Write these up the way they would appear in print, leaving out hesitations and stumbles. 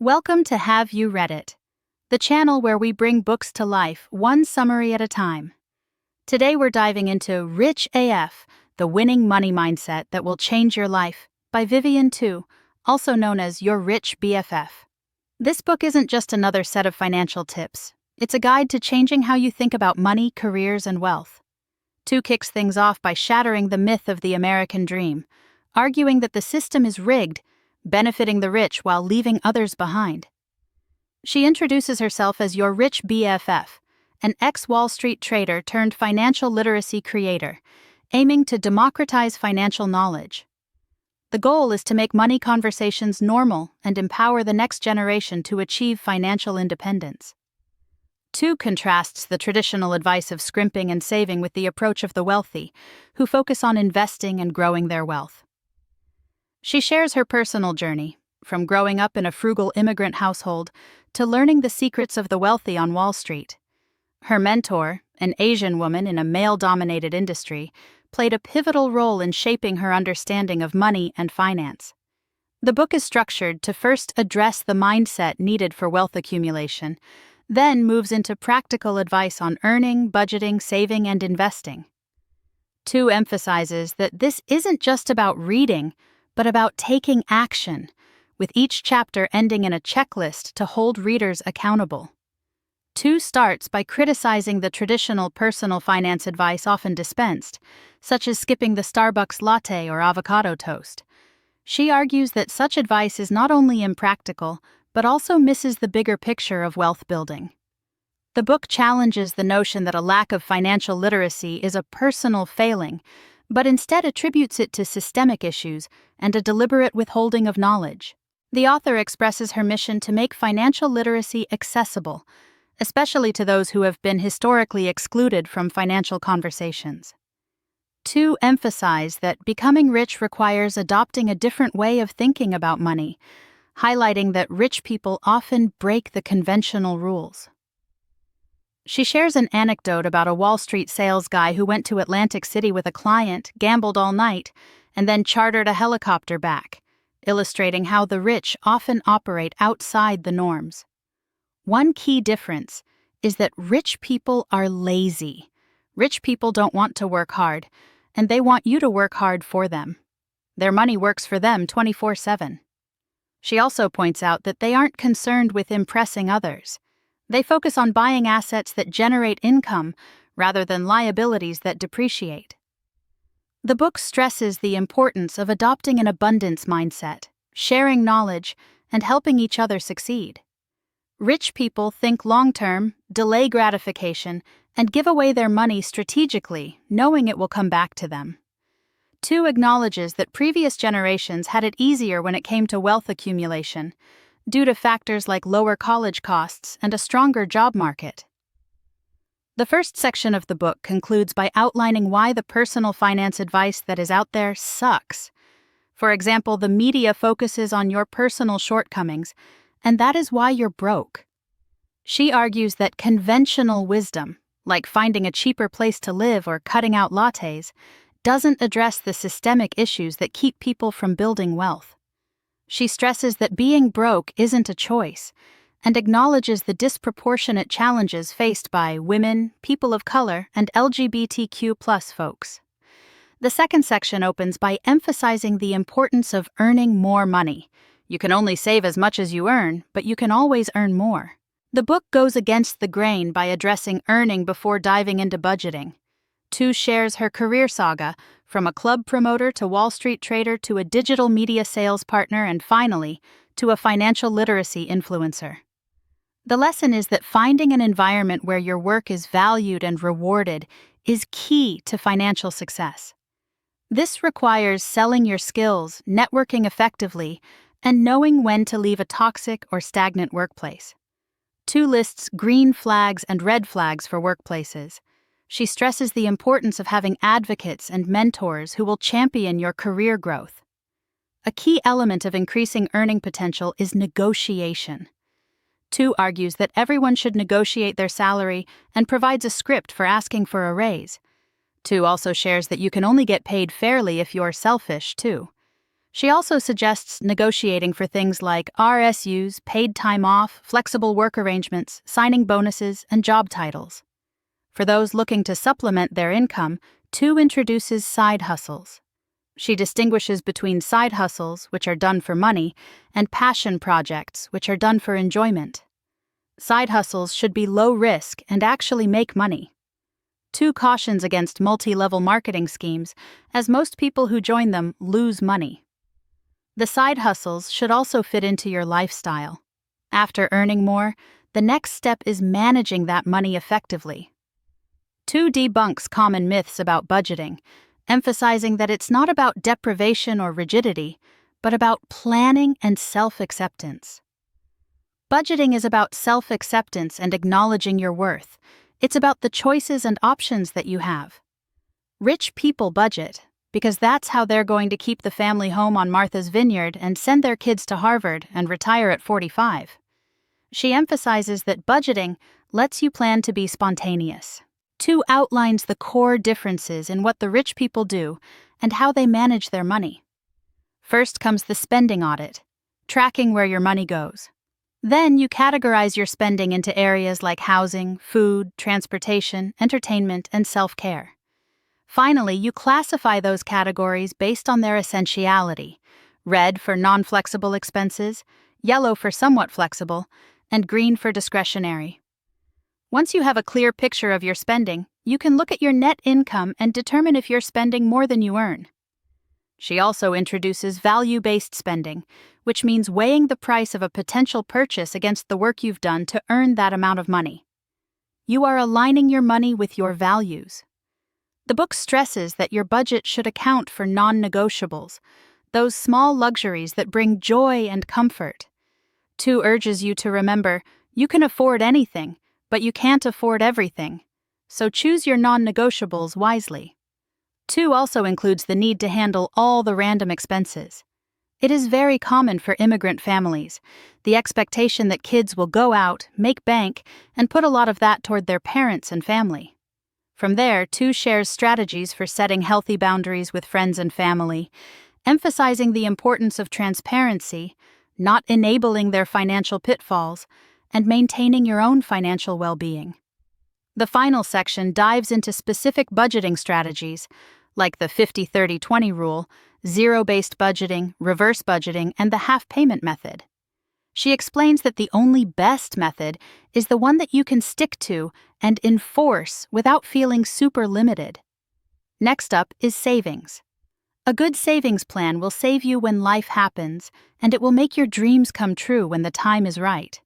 Welcome to Have You Read It, the channel where we bring books to life one summary at a time. Today we're diving into Rich AF, the winning money mindset that will change your life, by Vivian Tu, also known as Your Rich BFF. This book isn't just another set of financial tips. It's a guide to changing how you think about money, careers, and wealth. Tu kicks things off by shattering the myth of the American dream, arguing that the system is rigged, benefiting the rich while leaving others behind. She introduces herself as Your Rich BFF, an ex-Wall Street trader turned financial literacy creator, aiming to democratize financial knowledge. The goal is to make money conversations normal and empower the next generation to achieve financial independence. Tu contrasts the traditional advice of scrimping and saving with the approach of the wealthy, who focus on investing and growing their wealth. She shares her personal journey, from growing up in a frugal immigrant household to learning the secrets of the wealthy on Wall Street. Her mentor, an Asian woman in a male-dominated industry, played a pivotal role in shaping her understanding of money and finance. The book is structured to first address the mindset needed for wealth accumulation, then moves into practical advice on earning, budgeting, saving, and investing. Tu emphasizes that this isn't just about reading, but about taking action, with each chapter ending in a checklist to hold readers accountable. Tu starts by criticizing the traditional personal finance advice often dispensed, such as skipping the Starbucks latte or avocado toast. She argues that such advice is not only impractical, but also misses the bigger picture of wealth building. The book challenges the notion that a lack of financial literacy is a personal failing, but instead attributes it to systemic issues and a deliberate withholding of knowledge. The author expresses her mission to make financial literacy accessible, especially to those who have been historically excluded from financial conversations. Tu emphasize that becoming rich requires adopting a different way of thinking about money, highlighting that rich people often break the conventional rules. She shares an anecdote about a Wall Street sales guy who went to Atlantic City with a client, gambled all night, and then chartered a helicopter back, illustrating how the rich often operate outside the norms. One key difference is that rich people are lazy. Rich people don't want to work hard, and they want you to work hard for them. Their money works for them 24/7. She also points out that they aren't concerned with impressing others. They focus on buying assets that generate income rather than liabilities that depreciate. The book stresses the importance of adopting an abundance mindset, sharing knowledge, and helping each other succeed. Rich people think long-term, delay gratification, and give away their money strategically, knowing it will come back to them. Tu acknowledges that previous generations had it easier when it came to wealth accumulation, due to factors like lower college costs and a stronger job market. The first section of the book concludes by outlining why the personal finance advice that is out there sucks. For example, the media focuses on your personal shortcomings, and that is why you're broke. She argues that conventional wisdom, like finding a cheaper place to live or cutting out lattes, doesn't address the systemic issues that keep people from building wealth. She stresses that being broke isn't a choice, and acknowledges the disproportionate challenges faced by women, people of color, and LGBTQ+ folks. The second section opens by emphasizing the importance of earning more money. You can only save as much as you earn, but you can always earn more. The book goes against the grain by addressing earning before diving into budgeting. Tu shares her career saga, from a club promoter to Wall Street trader to a digital media sales partner and finally, to a financial literacy influencer. The lesson is that finding an environment where your work is valued and rewarded is key to financial success. This requires selling your skills, networking effectively, and knowing when to leave a toxic or stagnant workplace. Tu lists green flags and red flags for workplaces. She stresses the importance of having advocates and mentors who will champion your career growth. A key element of increasing earning potential is negotiation. Tu argues that everyone should negotiate their salary and provides a script for asking for a raise. Tu also shares that you can only get paid fairly if you're selfish, too. She also suggests negotiating for things like RSUs, paid time off, flexible work arrangements, signing bonuses, and job titles. For those looking to supplement their income, Tu introduces side hustles. She distinguishes between side hustles, which are done for money, and passion projects, which are done for enjoyment. Side hustles should be low risk and actually make money. Tu cautions against multi-level marketing schemes, as most people who join them lose money. The side hustles should also fit into your lifestyle. After earning more, the next step is managing that money effectively. Tu debunks common myths about budgeting, emphasizing that it's not about deprivation or rigidity, but about planning and self-acceptance. Budgeting is about self-acceptance and acknowledging your worth. It's about the choices and options that you have. Rich people budget, because that's how they're going to keep the family home on Martha's Vineyard and send their kids to Harvard and retire at 45. She emphasizes that budgeting lets you plan to be spontaneous. Tu outlines the core differences in what the rich people do and how they manage their money. First comes the spending audit, tracking where your money goes. Then you categorize your spending into areas like housing, food, transportation, entertainment, and self-care. Finally, you classify those categories based on their essentiality: red for non-flexible expenses, yellow for somewhat flexible, and green for discretionary. Once you have a clear picture of your spending, you can look at your net income and determine if you're spending more than you earn. She also introduces value-based spending, which means weighing the price of a potential purchase against the work you've done to earn that amount of money. You are aligning your money with your values. The book stresses that your budget should account for non-negotiables, those small luxuries that bring joy and comfort. Tu urges you to remember, you can afford anything, but you can't afford everything. So choose your non-negotiables wisely. Tu also includes the need to handle all the random expenses. It is very common for immigrant families, the expectation that kids will go out, make bank, and put a lot of that toward their parents and family. From there, Tu shares strategies for setting healthy boundaries with friends and family, emphasizing the importance of transparency, not enabling their financial pitfalls, and maintaining your own financial well-being. The final section dives into specific budgeting strategies, like the 50-30-20 rule, zero-based budgeting, reverse budgeting, and the half-payment method. She explains that the only best method is the one that you can stick to and enforce without feeling super limited. Next up is savings. A good savings plan will save you when life happens, and it will make your dreams come true when the time is right.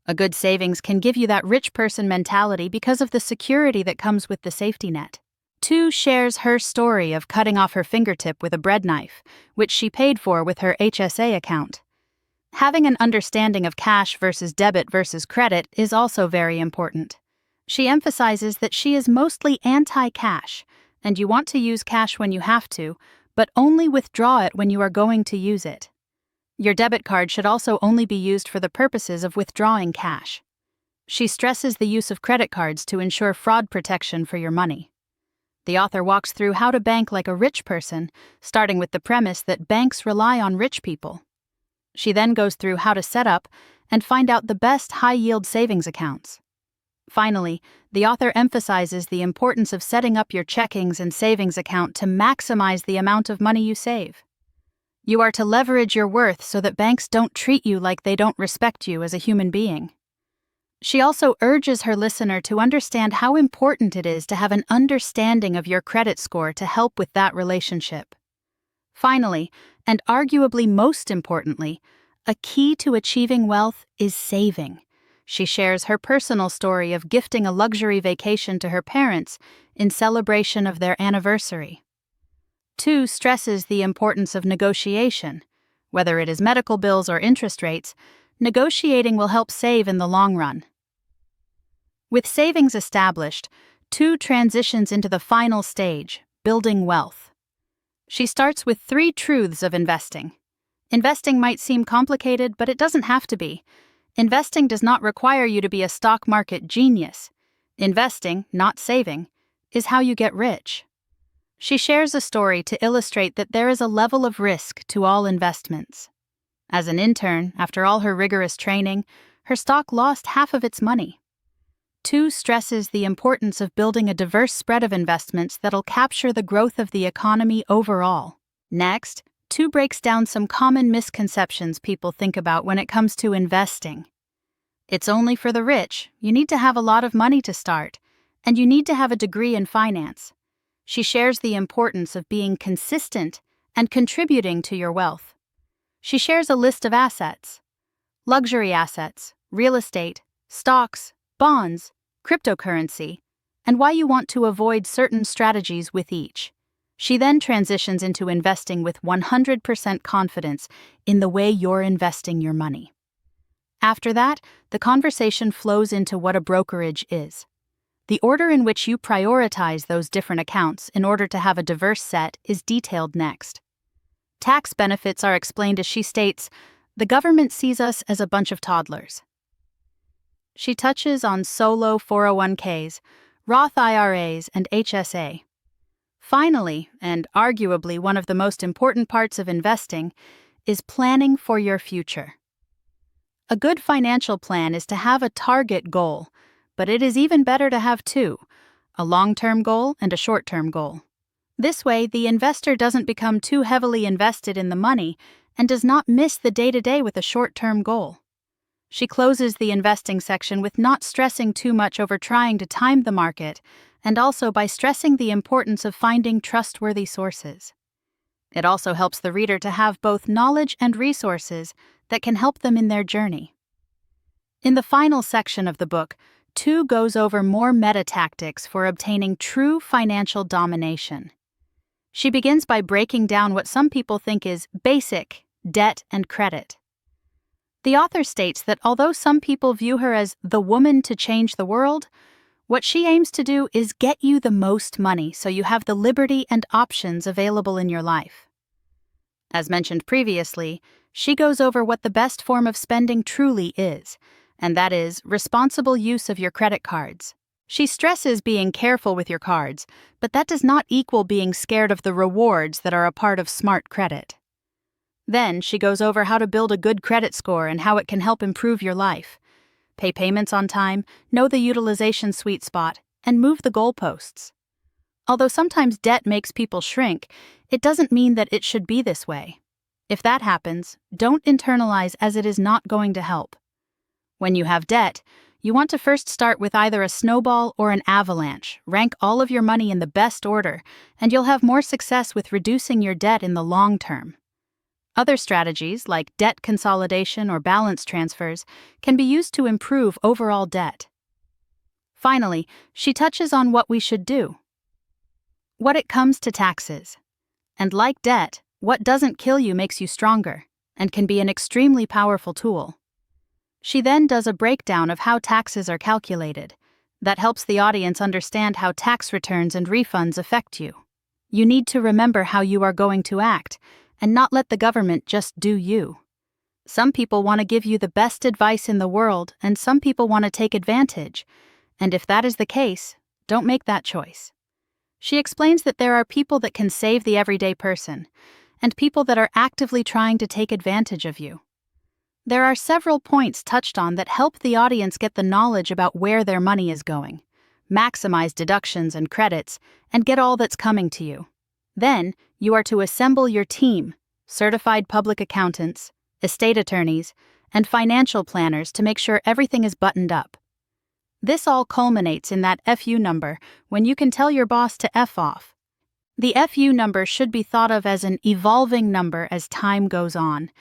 A good savings can give you that rich person mentality because of the security that comes with the safety net. Tu shares her story of cutting off her fingertip with a bread knife, which she paid for with her HSA account. Having an understanding of cash versus debit versus credit is also very important. She emphasizes that she is mostly anti-cash, and you want to use cash when you have to, but only withdraw it when you are going to use it. Your debit card should also only be used for the purposes of withdrawing cash. She stresses the use of credit cards to ensure fraud protection for your money. The author walks through how to bank like a rich person, starting with the premise that banks rely on rich people. She then goes through how to set up and find out the best high-yield savings accounts. Finally, the author emphasizes the importance of setting up your checkings and savings account to maximize the amount of money you save. You are to leverage your worth so that banks don't treat you like they don't respect you as a human being. She also urges her listener to understand how important it is to have an understanding of your credit score to help with that relationship. Finally, and arguably most importantly, a key to achieving wealth is saving. She shares her personal story of gifting a luxury vacation to her parents in celebration of their anniversary. Tu stresses the importance of negotiation. Whether it is medical bills or interest rates, negotiating will help save in the long run. With savings established, Tu transitions into the final stage, building wealth. She starts with 3 truths of investing. Investing might seem complicated, but it doesn't have to be. Investing does not require you to be a stock market genius. Investing, not saving, is how you get rich. She shares a story to illustrate that there is a level of risk to all investments. As an intern, after all her rigorous training, her stock lost half of its money. Tu stresses the importance of building a diverse spread of investments that'll capture the growth of the economy overall. Next, Tu breaks down some common misconceptions people think about when it comes to investing. It's only for the rich, you need to have a lot of money to start, and you need to have a degree in finance. She shares the importance of being consistent and contributing to your wealth. She shares a list of assets: luxury assets, real estate, stocks, bonds, cryptocurrency, and why you want to avoid certain strategies with each. She then transitions into investing with 100% confidence in the way you're investing your money. After that, the conversation flows into what a brokerage is. The order in which you prioritize those different accounts in order to have a diverse set is detailed next. Tax benefits are explained as she states, "The government sees us as a bunch of toddlers." She touches on solo 401ks, Roth IRAs, and HSA. Finally, and arguably one of the most important parts of investing, is planning for your future. A good financial plan is to have a target goal, but it is even better to have two, a long-term goal and a short-term goal. This way, the investor doesn't become too heavily invested in the money and does not miss the day-to-day with a short-term goal. She closes the investing section with not stressing too much over trying to time the market, and also by stressing the importance of finding trustworthy sources. It also helps the reader to have both knowledge and resources that can help them in their journey. In the final section of the book, Tu goes over more meta tactics for obtaining true financial domination. She begins by breaking down what some people think is basic debt and credit. The author states that although some people view her as the woman to change the world, what she aims to do is get you the most money so you have the liberty and options available in your life. As mentioned previously, she goes over what the best form of spending truly is, and that is responsible use of your credit cards. She stresses being careful with your cards, but that does not equal being scared of the rewards that are a part of smart credit. Then she goes over how to build a good credit score and how it can help improve your life. Pay payments on time, know the utilization sweet spot, and move the goalposts. Although sometimes debt makes people shrink, it doesn't mean that it should be this way. If that happens, don't internalize, as it is not going to help. When you have debt, you want to first start with either a snowball or an avalanche. Rank all of your money in the best order, and you'll have more success with reducing your debt in the long term. Other strategies, like debt consolidation or balance transfers, can be used to improve overall debt. Finally, she touches on what we should do. What it comes to taxes. And like debt, what doesn't kill you makes you stronger, and can be an extremely powerful tool. She then does a breakdown of how taxes are calculated. That helps the audience understand how tax returns and refunds affect you. You need to remember how you are going to act, and not let the government just do you. Some people want to give you the best advice in the world, and some people want to take advantage. And if that is the case, don't make that choice. She explains that there are people that can save the everyday person, and people that are actively trying to take advantage of you. There are several points touched on that help the audience get the knowledge about where their money is going, maximize deductions and credits, and get all that's coming to you. Then, you are to assemble your team, certified public accountants, estate attorneys, and financial planners to make sure everything is buttoned up. This all culminates in that FU number when you can tell your boss to F off. The FU number should be thought of as an evolving number as time goes on,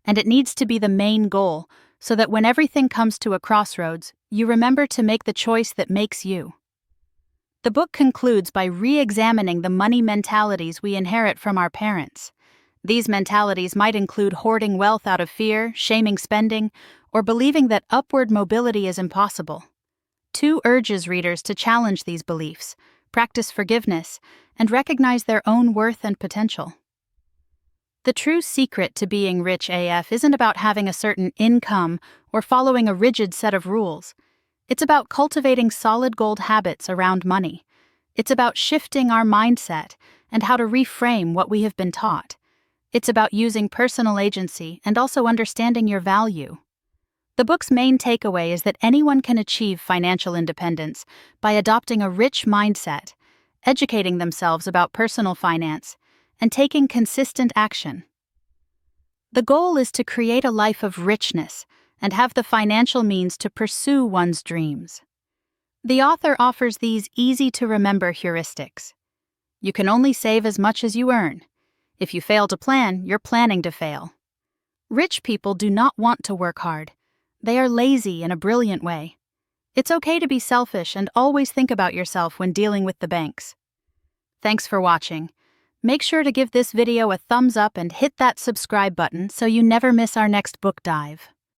and it needs to be the main goal so that when everything comes to a crossroads, you remember to make the choice that makes you. The book concludes by re-examining the money mentalities we inherit from our parents. These mentalities might include hoarding wealth out of fear, shaming spending, or believing that upward mobility is impossible. Tu urges readers to challenge these beliefs, practice forgiveness, and recognize their own worth and potential. The true secret to being rich AF isn't about having a certain income or following a rigid set of rules. It's about cultivating solid gold habits around money. It's about shifting our mindset and how to reframe what we have been taught. It's about using personal agency and also understanding your value. The book's main takeaway is that anyone can achieve financial independence by adopting a rich mindset, educating themselves about personal finance, and taking consistent action. The goal is to create a life of richness and have the financial means to pursue one's dreams. The author offers these easy-to-remember heuristics. You can only save as much as you earn. If you fail to plan, you're planning to fail. Rich people do not want to work hard. They are lazy in a brilliant way. It's okay to be selfish and always think about yourself when dealing with the banks. Thanks for watching. Make sure to give this video a thumbs up and hit that subscribe button so you never miss our next book dive.